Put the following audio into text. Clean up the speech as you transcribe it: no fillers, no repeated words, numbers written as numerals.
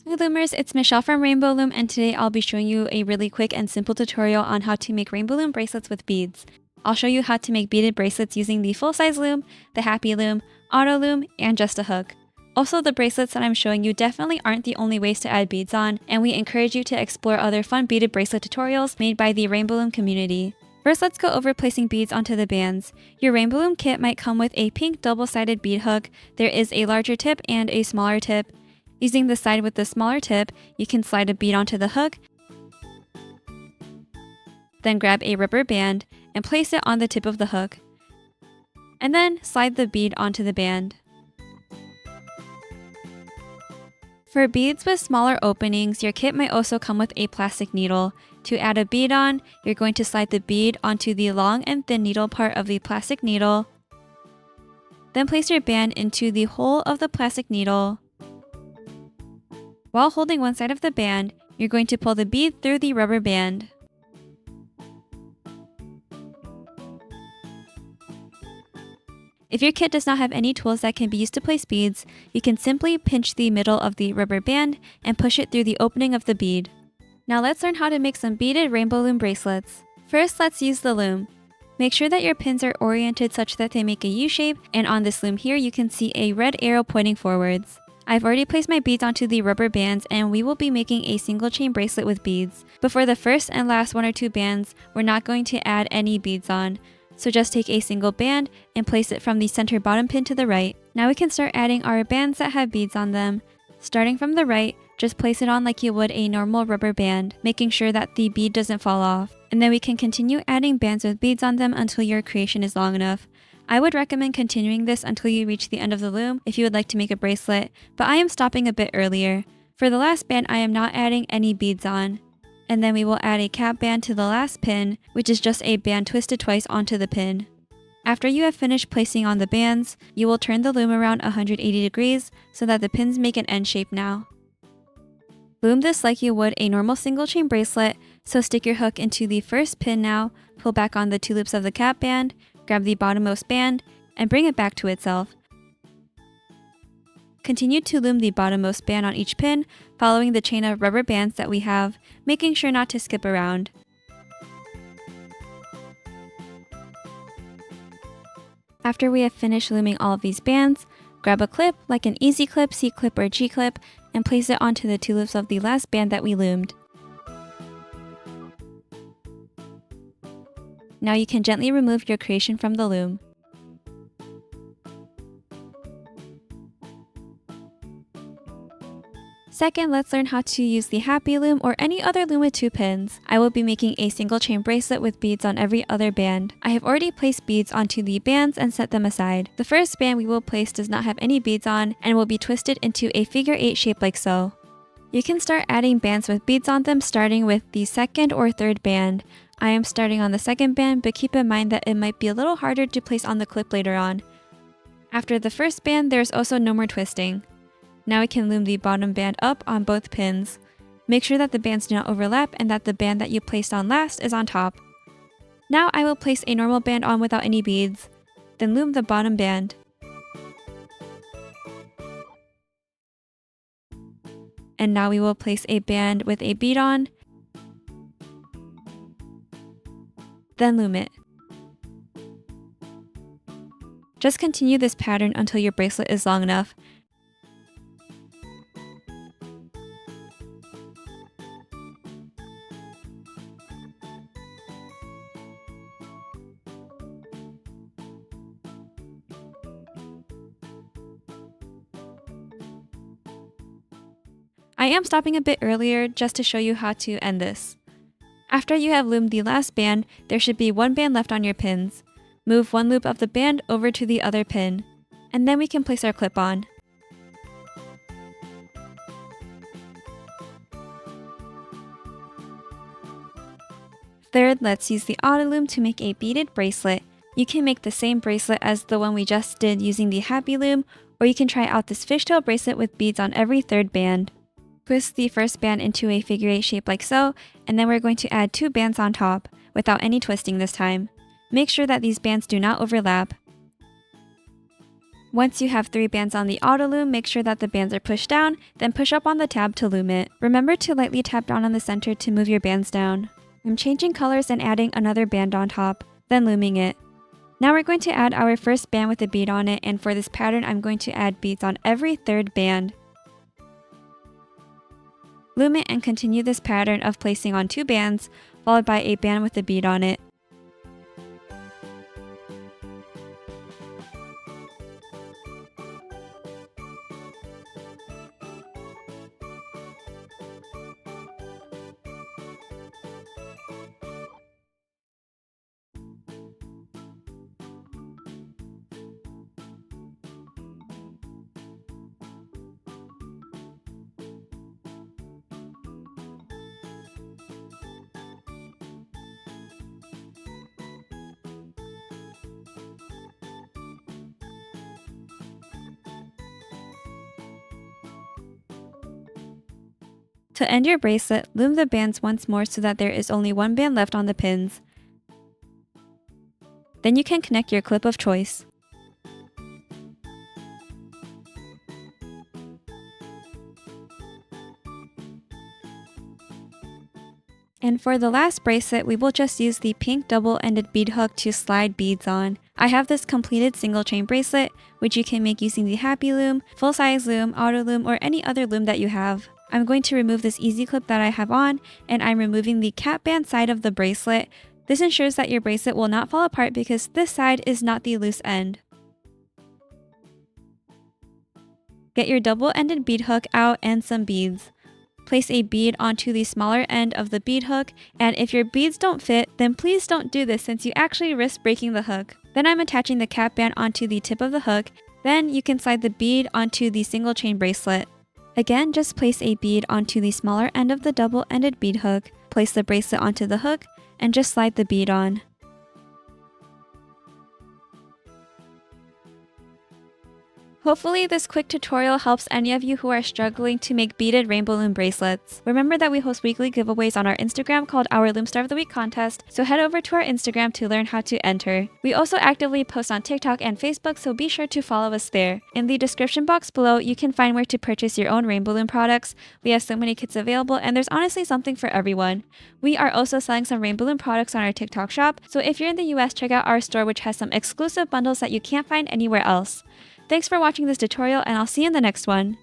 Hi Loomers, it's Michelle from Rainbow Loom, and today I'll be showing you a really quick and simple tutorial on how to make Rainbow Loom bracelets with beads. I'll show you how to make beaded bracelets using the full-size loom, the happy loom, Autoloom, and just a hook. Also, the bracelets that I'm showing you definitely aren't the only ways to add beads on, and we encourage you to explore other fun beaded bracelet tutorials made by the Rainbow Loom community. First, let's go over placing beads onto the bands. Your Rainbow Loom kit might come with a pink double-sided bead hook. There is a larger tip and a smaller tip. Using the side with the smaller tip, you can slide a bead onto the hook, then grab a rubber band and place it on the tip of the hook, and then slide the bead onto the band. For beads with smaller openings, your kit might also come with a plastic needle. To add a bead on, you're going to slide the bead onto the long and thin needle part of the plastic needle, then place your band into the hole of the plastic needle. While holding one side of the band, you're going to pull the bead through the rubber band. If your kit does not have any tools that can be used to place beads, you can simply pinch the middle of the rubber band and push it through the opening of the bead. Now let's learn how to make some beaded Rainbow Loom bracelets. First, let's use the loom. Make sure that your pins are oriented such that they make a U shape, and on this loom here you can see a red arrow pointing forwards. I've already placed my beads onto the rubber bands, and we will be making a single chain bracelet with beads. But for the first and last one or two bands, we're not going to add any beads on. So just take a single band and place it from the center bottom pin to the right. Now we can start adding our bands that have beads on them. Starting from the right, just place it on like you would a normal rubber band, making sure that the bead doesn't fall off. And then we can continue adding bands with beads on them until your creation is long enough. I would recommend continuing this until you reach the end of the loom if you would like to make a bracelet, but I am stopping a bit earlier. For the last band, I am not adding any beads on. And then we will add a cap band to the last pin, which is just a band twisted twice onto the pin. After you have finished placing on the bands, you will turn the loom around 180 degrees so that the pins make an N shape now. Loom this like you would a normal single chain bracelet, so stick your hook into the first pin now, pull back on the two loops of the cap band, grab the bottommost band, and bring it back to itself. Continue to loom the bottommost band on each pin, following the chain of rubber bands that we have, making sure not to skip around. After we have finished looming all of these bands, grab a clip, like an easy clip, C clip, or G clip, and place it onto the two loops of the last band that we loomed. Now you can gently remove your creation from the loom. Second, let's learn how to use the happy loom or any other loom with two pins. I will be making a single chain bracelet with beads on every other band. I have already placed beads onto the bands and set them aside. The first band we will place does not have any beads on and will be twisted into a figure 8 shape like so. You can start adding bands with beads on them starting with the second or third band. I am starting on the second band, but keep in mind that it might be a little harder to place on the clip later on. After the first band, there's also no more twisting. Now we can loom the bottom band up on both pins. Make sure that the bands do not overlap and that the band that you placed on last is on top. Now I will place a normal band on without any beads, then loom the bottom band. And now we will place a band with a bead on, then loom it. Just continue this pattern until your bracelet is long enough. I am stopping a bit earlier just to show you how to end this. After you have loomed the last band, there should be one band left on your pins. Move one loop of the band over to the other pin, and then we can place our clip on. Third, let's use the Autoloom to make a beaded bracelet. You can make the same bracelet as the one we just did using the happy loom, or you can try out this fishtail bracelet with beads on every third band. Twist the first band into a figure 8 shape like so, and then we're going to add 2 bands on top, without any twisting this time. Make sure that these bands do not overlap. Once you have 3 bands on the Autoloom, make sure that the bands are pushed down, then push up on the tab to loom it. Remember to lightly tap down on the center to move your bands down. I'm changing colors and adding another band on top, then looming it. Now we're going to add our first band with a bead on it, and for this pattern I'm going to add beads on every 3rd band. Loom it and continue this pattern of placing on 2 bands, followed by a band with a bead on it. To end your bracelet, loom the bands once more so that there is only 1 band left on the pins. Then you can connect your clip of choice. And for the last bracelet, we will just use the pink double-ended bead hook to slide beads on. I have this completed single chain bracelet, which you can make using the Happy Loom, full-size loom, Autoloom, or any other loom that you have. I'm going to remove this easy clip that I have on, and I'm removing the cap band side of the bracelet. This ensures that your bracelet will not fall apart because this side is not the loose end. Get your double-ended bead hook out and some beads. Place a bead onto the smaller end of the bead hook, and if your beads don't fit, then please don't do this since you actually risk breaking the hook. Then I'm attaching the cap band onto the tip of the hook, then you can slide the bead onto the single chain bracelet. Again, just place a bead onto the smaller end of the double-ended bead hook, place the bracelet onto the hook, and just slide the bead on. Hopefully this quick tutorial helps any of you who are struggling to make beaded Rainbow Loom bracelets. Remember that we host weekly giveaways on our Instagram called our Loom Star of the Week contest, so head over to our Instagram to learn how to enter. We also actively post on TikTok and Facebook, so be sure to follow us there. In the description box below, you can find where to purchase your own Rainbow Loom products. We have so many kits available, and there's honestly something for everyone. We are also selling some Rainbow Loom products on our TikTok shop, so if you're in the US, check out our store which has some exclusive bundles that you can't find anywhere else. Thanks for watching this tutorial, and I'll see you in the next one.